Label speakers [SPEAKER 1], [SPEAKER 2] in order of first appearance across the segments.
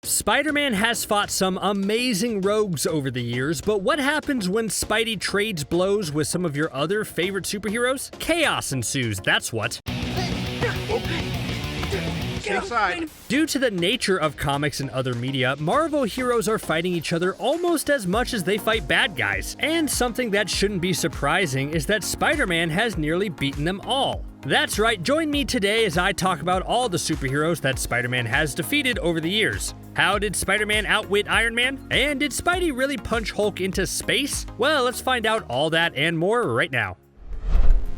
[SPEAKER 1] Spider-Man has fought some amazing rogues over the years, but what happens when Spidey trades blows with some of your other favorite superheroes? Chaos ensues, that's what. Due to the nature of comics and other media, Marvel heroes are fighting each other almost as much as they fight bad guys. And something that shouldn't be surprising is that Spider-Man has nearly beaten them all. That's right, join me today as I talk about all the superheroes that Spider-Man has defeated over the years. How did Spider-Man outwit Iron Man? And did Spidey really punch Hulk into space? Well, let's find out all that and more right now.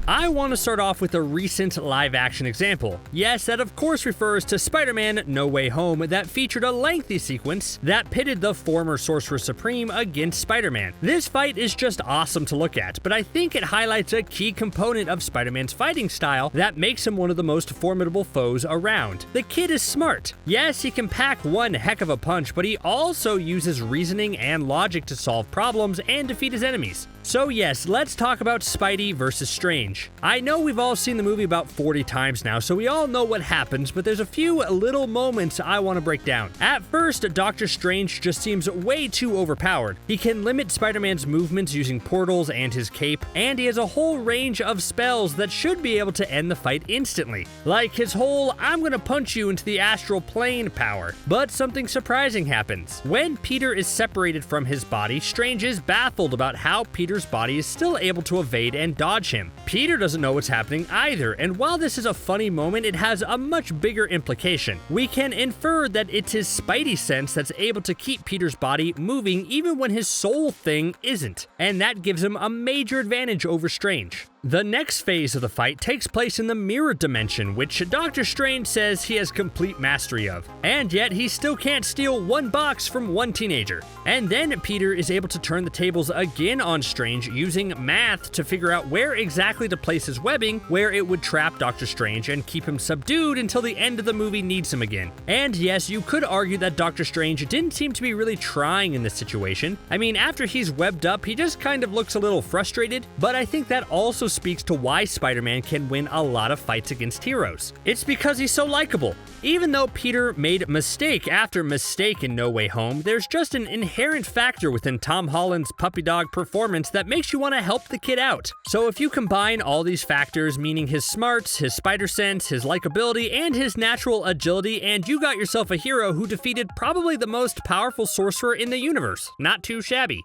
[SPEAKER 1] I want to start off with a recent live-action example. Yes, that of course refers to Spider-Man No Way Home that featured a lengthy sequence that pitted the former Sorcerer Supreme against Spider-Man. This fight is just awesome to look at, but I think it highlights a key component of Spider-Man's fighting style that makes him one of the most formidable foes around. The kid is smart. Yes, he can pack one heck of a punch, but he also uses reasoning and logic to solve problems and defeat his enemies. So yes, let's talk about Spidey versus Strange. I know we've all seen the movie about 40 times now, so we all know what happens, but there's a few little moments I want to break down. At first, Doctor Strange just seems way too overpowered. He can limit Spider-Man's movements using portals and his cape, and he has a whole range of spells that should be able to end the fight instantly. Like his whole, I'm gonna punch you into the astral plane power. But something surprising happens. When Peter is separated from his body, Strange is baffled about how Peter's body is still able to evade and dodge him. Peter doesn't know what's happening either, and while this is a funny moment, it has a much bigger implication. We can infer that it's his Spidey sense that's able to keep Peter's body moving even when his soul thing isn't, and that gives him a major advantage over Strange. The next phase of the fight takes place in the mirror dimension, which Doctor Strange says he has complete mastery of, and yet he still can't steal one box from one teenager. And then Peter is able to turn the tables again on Strange using math to figure out where exactly to place his webbing, where it would trap Doctor Strange and keep him subdued until the end of the movie needs him again. And yes, you could argue that Doctor Strange didn't seem to be really trying in this situation. I mean, after he's webbed up, he just kind of looks a little frustrated, but I think that also speaks to why Spider-Man can win a lot of fights against heroes. It's because he's so likable. Even though Peter made mistake after mistake in No Way Home, there's just an inherent factor within Tom Holland's puppy dog performance that makes you want to help the kid out. So if you combine all these factors, meaning his smarts, his spider sense, his likability, and his natural agility, and you got yourself a hero who defeated probably the most powerful sorcerer in the universe. Not too shabby.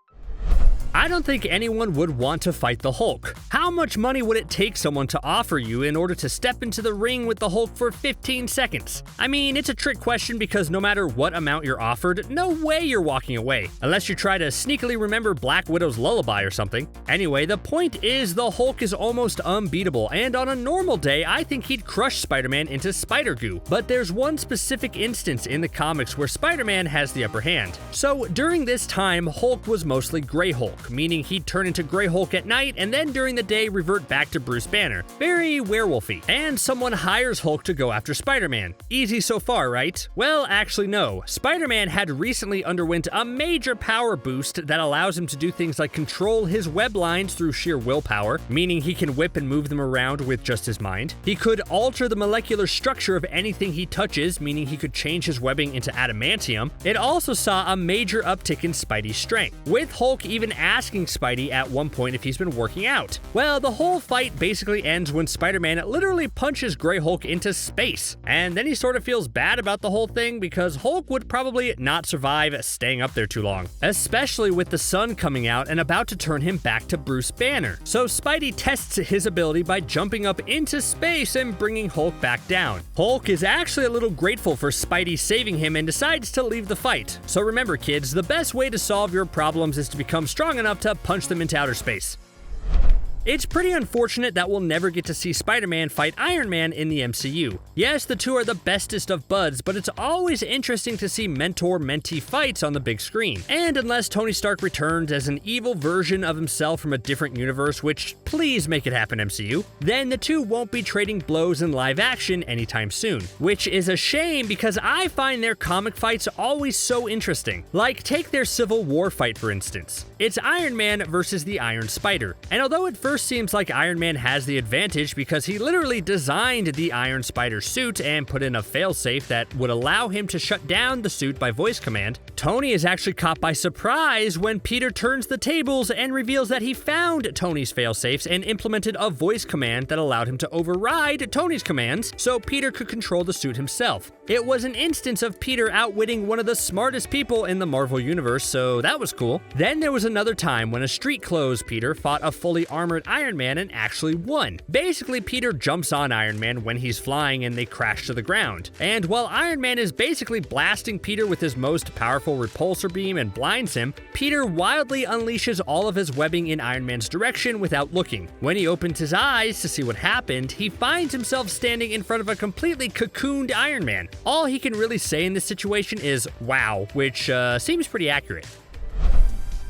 [SPEAKER 1] I don't think anyone would want to fight the Hulk. How much money would it take someone to offer you in order to step into the ring with the Hulk for 15 seconds? I mean, it's a trick question because no matter what amount you're offered, no way you're walking away. Unless you try to sneakily remember Black Widow's lullaby or something. Anyway, the point is the Hulk is almost unbeatable, and on a normal day, I think he'd crush Spider-Man into spider goo. But there's one specific instance in the comics where Spider-Man has the upper hand. So during this time, Hulk was mostly Grey Hulk, meaning he'd turn into Grey Hulk at night and then during the day revert back to Bruce Banner. Very werewolfy. And someone hires Hulk to go after Spider-Man. Easy so far, right? Well, actually no. Spider-Man had recently underwent a major power boost that allows him to do things like control his web lines through sheer willpower, meaning he can whip and move them around with just his mind. He could alter the molecular structure of anything he touches, meaning he could change his webbing into adamantium. It also saw a major uptick in Spidey's strength, with Hulk even asking Spidey at one point if he's been working out. Well, the whole fight basically ends when Spider-Man literally punches Grey Hulk into space, and then he sort of feels bad about the whole thing because Hulk would probably not survive staying up there too long, especially with the sun coming out and about to turn him back to Bruce Banner. So Spidey tests his ability by jumping up into space and bringing Hulk back down. Hulk is actually a little grateful for Spidey saving him and decides to leave the fight. So remember kids, the best way to solve your problems is to become strong enough to punch them into outer space. It's pretty unfortunate that we'll never get to see Spider-Man fight Iron Man in the MCU. Yes, the two are the bestest of buds, but it's always interesting to see mentor-mentee fights on the big screen. And unless Tony Stark returns as an evil version of himself from a different universe, which please make it happen MCU, then the two won't be trading blows in live action anytime soon. Which is a shame because I find their comic fights always so interesting. Like, take their Civil War fight for instance. It's Iron Man versus the Iron Spider. And although at first first seems like Iron Man has the advantage because he literally designed the Iron Spider suit and put in a failsafe that would allow him to shut down the suit by voice command. Tony is actually caught by surprise when Peter turns the tables and reveals that he found Tony's failsafes and implemented a voice command that allowed him to override Tony's commands so Peter could control the suit himself. It was an instance of Peter outwitting one of the smartest people in the Marvel Universe, so that was cool. Then there was another time when a street clothes Peter fought a fully armored Iron Man and actually won. Basically, Peter jumps on Iron Man when he's flying and they crash to the ground. And while Iron Man is basically blasting Peter with his most powerful repulsor beam and blinds him, Peter wildly unleashes all of his webbing in Iron Man's direction without looking. When he opens his eyes to see what happened, he finds himself standing in front of a completely cocooned Iron Man. All he can really say in this situation is, wow, which seems pretty accurate.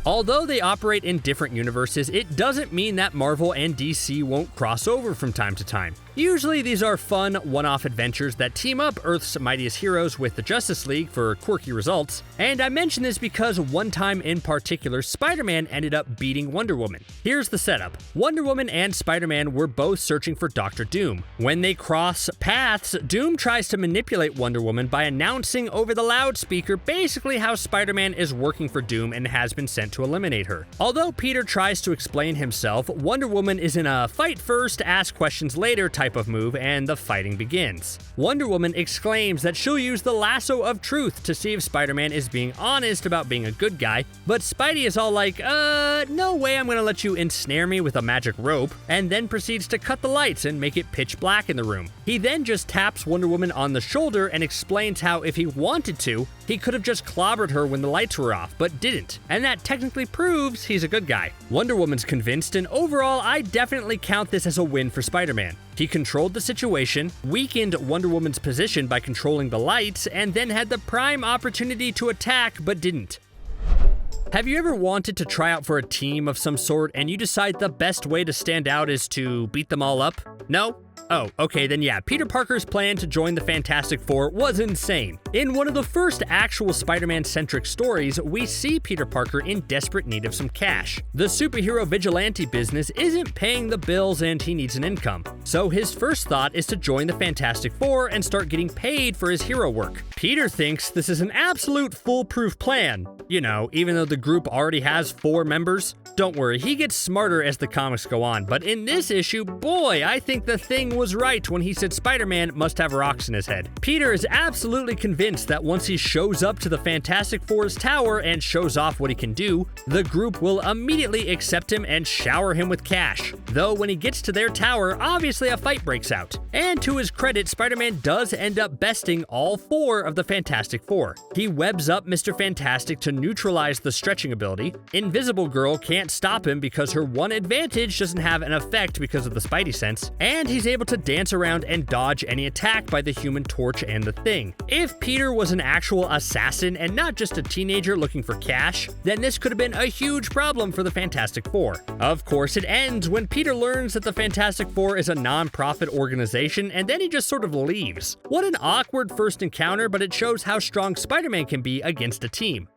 [SPEAKER 1] Although they operate in different universes, it doesn't mean that Marvel and DC won't cross over from time to time. Usually these are fun, one-off adventures that team up Earth's mightiest heroes with the Justice League for quirky results, and I mention this because one time in particular, Spider-Man ended up beating Wonder Woman. Here's the setup. Wonder Woman and Spider-Man were both searching for Dr. Doom. When they cross paths, Doom tries to manipulate Wonder Woman by announcing over the loudspeaker basically how Spider-Man is working for Doom and has been sent to eliminate her. Although Peter tries to explain himself, Wonder Woman is in a fight first, ask questions later type of move, and the fighting begins. Wonder Woman exclaims that she'll use the lasso of truth to see if Spider-Man is being honest about being a good guy, but Spidey is all like, no way I'm gonna let you ensnare me with a magic rope, and then proceeds to cut the lights and make it pitch black in the room. He then just taps Wonder Woman on the shoulder and explains how if he wanted to, he could have just clobbered her when the lights were off, but didn't, and that technically proves he's a good guy. Wonder Woman's convinced, and overall, I definitely count this as a win for Spider-Man. He controlled the situation, weakened Wonder Woman's position by controlling the lights, and then had the prime opportunity to attack, but didn't. Have you ever wanted to try out for a team of some sort, and you decide the best way to stand out is to beat them all up? No? Oh, okay, then yeah, Peter Parker's plan to join the Fantastic Four was insane. In one of the first actual Spider-Man-centric stories, we see Peter Parker in desperate need of some cash. The superhero vigilante business isn't paying the bills and he needs an income. So his first thought is to join the Fantastic Four and start getting paid for his hero work. Peter thinks this is an absolute foolproof plan. You know, even though the group already has 4 members. Don't worry, he gets smarter as the comics go on, but in this issue, boy, I think the Thing was right when he said Spider-Man must have rocks in his head. Peter is absolutely convinced that once he shows up to the Fantastic Four's tower and shows off what he can do, the group will immediately accept him and shower him with cash. Though when he gets to their tower, obviously a fight breaks out. And to his credit, Spider-Man does end up besting all 4 of the Fantastic Four. He webs up Mr. Fantastic to neutralize the stretching ability. Invisible Girl can't stop him because her one advantage doesn't have an effect because of the Spidey sense, and he's able to dance around and dodge any attack by the Human Torch and the Thing. If Peter was an actual assassin and not just a teenager looking for cash, then this could have been a huge problem for the Fantastic Four. Of course, it ends when Peter learns that the Fantastic Four is a non-profit organization, and then he just sort of leaves. What an awkward first encounter, but it shows how strong Spider-Man can be against a team.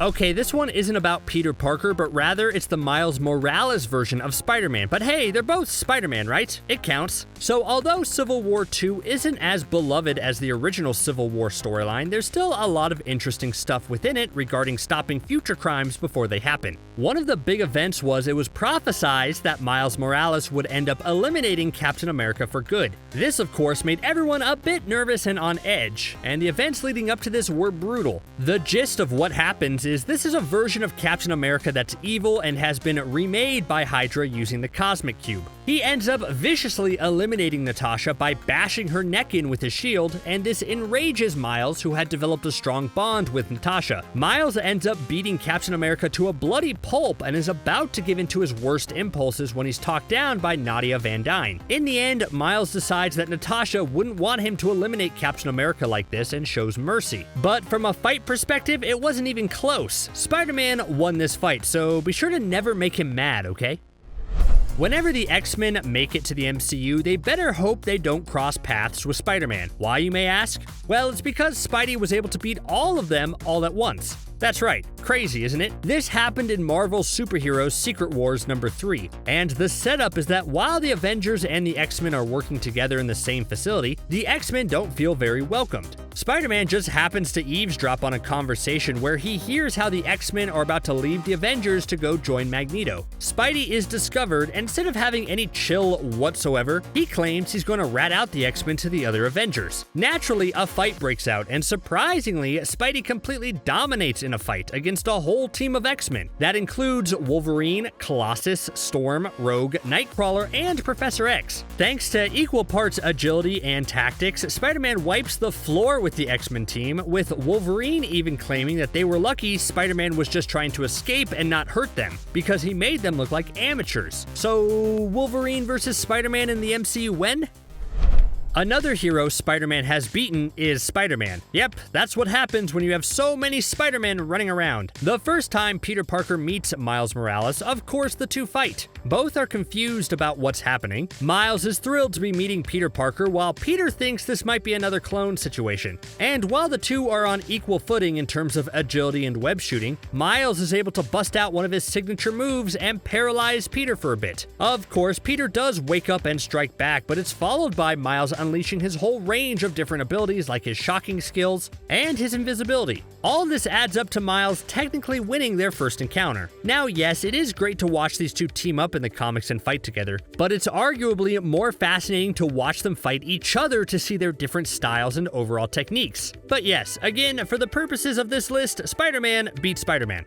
[SPEAKER 1] Okay, this one isn't about Peter Parker, but rather it's the Miles Morales version of Spider-Man. But hey, they're both Spider-Man, right? It counts. So although Civil War 2 isn't as beloved as the original Civil War storyline, there's still a lot of interesting stuff within it regarding stopping future crimes before they happen. One of the big events was it was prophesized that Miles Morales would end up eliminating Captain America for good. This, of course, made everyone a bit nervous and on edge, and the events leading up to this were brutal. The gist of what happens is this is a version of Captain America that's evil and has been remade by Hydra using the Cosmic Cube. He ends up viciously eliminating Natasha by bashing her neck in with his shield, and this enrages Miles, who had developed a strong bond with Natasha. Miles ends up beating Captain America to a bloody pulp and is about to give in to his worst impulses when he's talked down by Nadia Van Dyne. In the end, Miles decides that Natasha wouldn't want him to eliminate Captain America like this and shows mercy. But from a fight perspective, it wasn't even close. Spider-Man won this fight, so be sure to never make him mad, okay? Whenever the X-Men make it to the MCU, they better hope they don't cross paths with Spider-Man. Why, you may ask? Well, it's because Spidey was able to beat all of them all at once. That's right, crazy, isn't it? This happened in Marvel's Superheroes Secret Wars number 3, and the setup is that while the Avengers and the X-Men are working together in the same facility, the X-Men don't feel very welcomed. Spider-Man just happens to eavesdrop on a conversation where he hears how the X-Men are about to leave the Avengers to go join Magneto. Spidey is discovered, and instead of having any chill whatsoever, he claims he's going to rat out the X-Men to the other Avengers. Naturally, a fight breaks out, and surprisingly, Spidey completely dominates in a fight against a whole team of X-Men. That includes Wolverine, Colossus, Storm, Rogue, Nightcrawler, and Professor X. Thanks to equal parts agility and tactics, Spider-Man wipes the floor with the X-Men team, with Wolverine even claiming that they were lucky Spider-Man was just trying to escape and not hurt them, because he made them look like amateurs. So, Wolverine versus Spider-Man in the MCU when? Another hero Spider-Man has beaten is Spider-Man. Yep, that's what happens when you have so many Spider-Men running around. The first time Peter Parker meets Miles Morales, of course the two fight. Both are confused about what's happening. Miles is thrilled to be meeting Peter Parker, while Peter thinks this might be another clone situation. And while the two are on equal footing in terms of agility and web shooting, Miles is able to bust out one of his signature moves and paralyze Peter for a bit. Of course, Peter does wake up and strike back, but it's followed by Miles unleashing his whole range of different abilities like his shocking skills and his invisibility. All this adds up to Miles technically winning their first encounter. Now, yes, it is great to watch these two team up in the comics and fight together, but it's arguably more fascinating to watch them fight each other to see their different styles and overall techniques. But yes, again, for the purposes of this list, Spider-Man beats Spider-Man.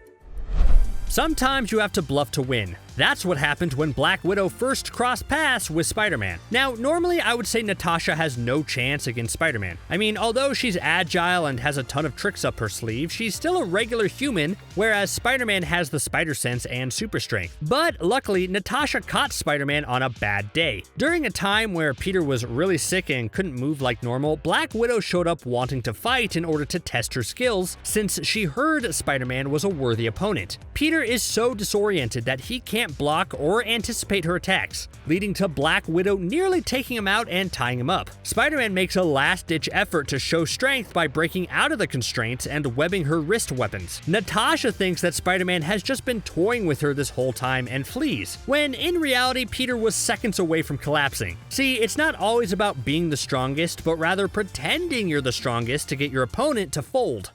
[SPEAKER 1] Sometimes you have to bluff to win. That's what happened when Black Widow first crossed paths with Spider-Man. Now, normally I would say Natasha has no chance against Spider-Man. I mean, although she's agile and has a ton of tricks up her sleeve, she's still a regular human, whereas Spider-Man has the spider sense and super strength. But luckily, Natasha caught Spider-Man on a bad day. During a time where Peter was really sick and couldn't move like normal, Black Widow showed up wanting to fight in order to test her skills, since she heard Spider-Man was a worthy opponent. Peter is so disoriented that he can't block or anticipate her attacks, leading to Black Widow nearly taking him out and tying him up. Spider-Man makes a last-ditch effort to show strength by breaking out of the constraints and webbing her wrist weapons. Natasha thinks that Spider-Man has just been toying with her this whole time and flees, when in reality Peter was seconds away from collapsing. See, it's not always about being the strongest, but rather pretending you're the strongest to get your opponent to fold.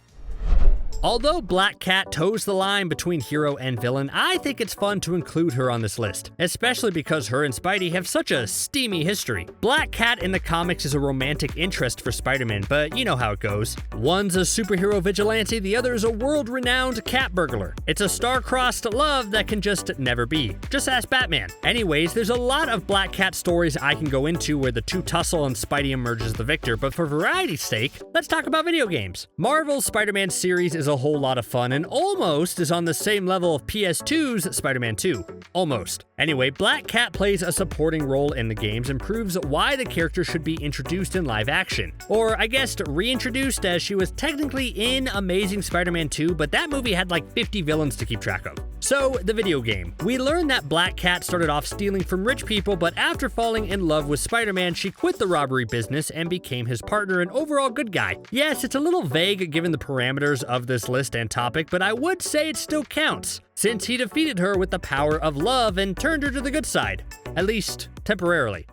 [SPEAKER 1] Although Black Cat toes the line between hero and villain, I think it's fun to include her on this list, especially because her and Spidey have such a steamy history. Black Cat in the comics is a romantic interest for Spider-Man, but you know how it goes. One's a superhero vigilante, the other's a world-renowned cat burglar. It's a star-crossed love that can just never be. Just ask Batman. Anyways, there's a lot of Black Cat stories I can go into where the two tussle and Spidey emerges the victor, but for variety's sake, let's talk about video games. Marvel's Spider-Man series is a whole lot of fun and almost is on the same level of PS2's Spider-Man 2. Almost. Anyway, Black Cat plays a supporting role in the games and proves why the character should be introduced in live action. Or I guess reintroduced, as she was technically in Amazing Spider-Man 2, but that movie had like 50 villains to keep track of. So, the video game. We learn that Black Cat started off stealing from rich people, but after falling in love with Spider-Man, she quit the robbery business and became his partner and overall good guy. Yes, it's a little vague given the parameters of this list and topic, but I would say it still counts, since he defeated her with the power of love and turned her to the good side. At least, temporarily.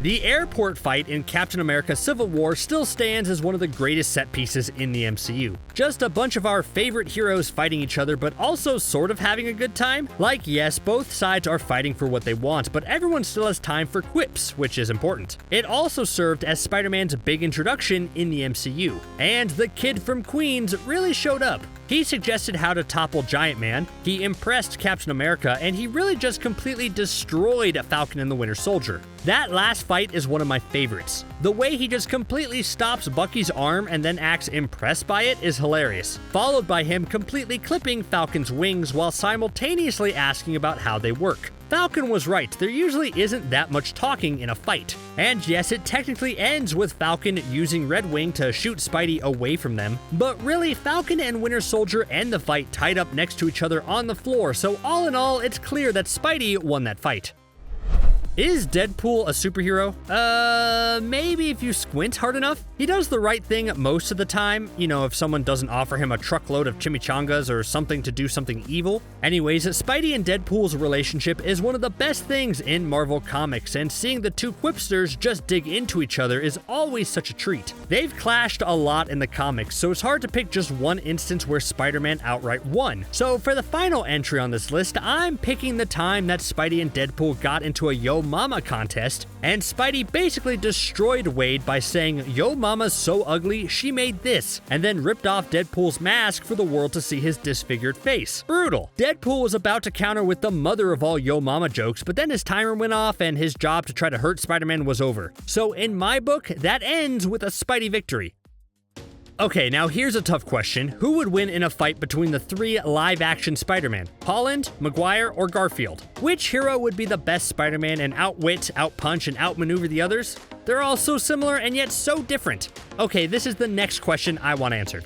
[SPEAKER 1] The airport fight in Captain America Civil War still stands as one of the greatest set pieces in the MCU. Just a bunch of our favorite heroes fighting each other, but also sort of having a good time. Like, yes, both sides are fighting for what they want, but everyone still has time for quips, which is important. It also served as Spider-Man's big introduction in the MCU, and the kid from Queens really showed up. He suggested how to topple Giant Man, he impressed Captain America, and he really just completely destroyed Falcon and the Winter Soldier. That last fight is one of my favorites. The way he just completely stops Bucky's arm and then acts impressed by it is hilarious, followed by him completely clipping Falcon's wings while simultaneously asking about how they work. Falcon was right, there usually isn't that much talking in a fight. And yes, it technically ends with Falcon using Red Wing to shoot Spidey away from them, but really, Falcon and Winter Soldier end the fight tied up next to each other on the floor, so all in all, it's clear that Spidey won that fight. Is Deadpool a superhero? Maybe if you squint hard enough. He does the right thing most of the time, you know, if someone doesn't offer him a truckload of chimichangas or something to do something evil. Anyways, Spidey and Deadpool's relationship is one of the best things in Marvel Comics, and seeing the two quipsters just dig into each other is always such a treat. They've clashed a lot in the comics, so it's hard to pick just one instance where Spider-Man outright won. So for the final entry on this list, I'm picking the time that Spidey and Deadpool got into a Yo Mama contest, and Spidey basically destroyed Wade by saying, "Yo Mama's so ugly, she made this," and then ripped off Deadpool's mask for the world to see his disfigured face. Brutal. Deadpool was about to counter with the mother of all Yo Mama jokes, but then his timer went off and his job to try to hurt Spider-Man was over. So in my book, that ends with a Spidey victory. Okay, now here's a tough question. Who would win in a fight between the three live-action Spider-Man? Holland, Maguire, or Garfield? Which hero would be the best Spider-Man and outwit, outpunch, and outmaneuver the others? They're all so similar and yet so different. Okay, this is the next question I want answered.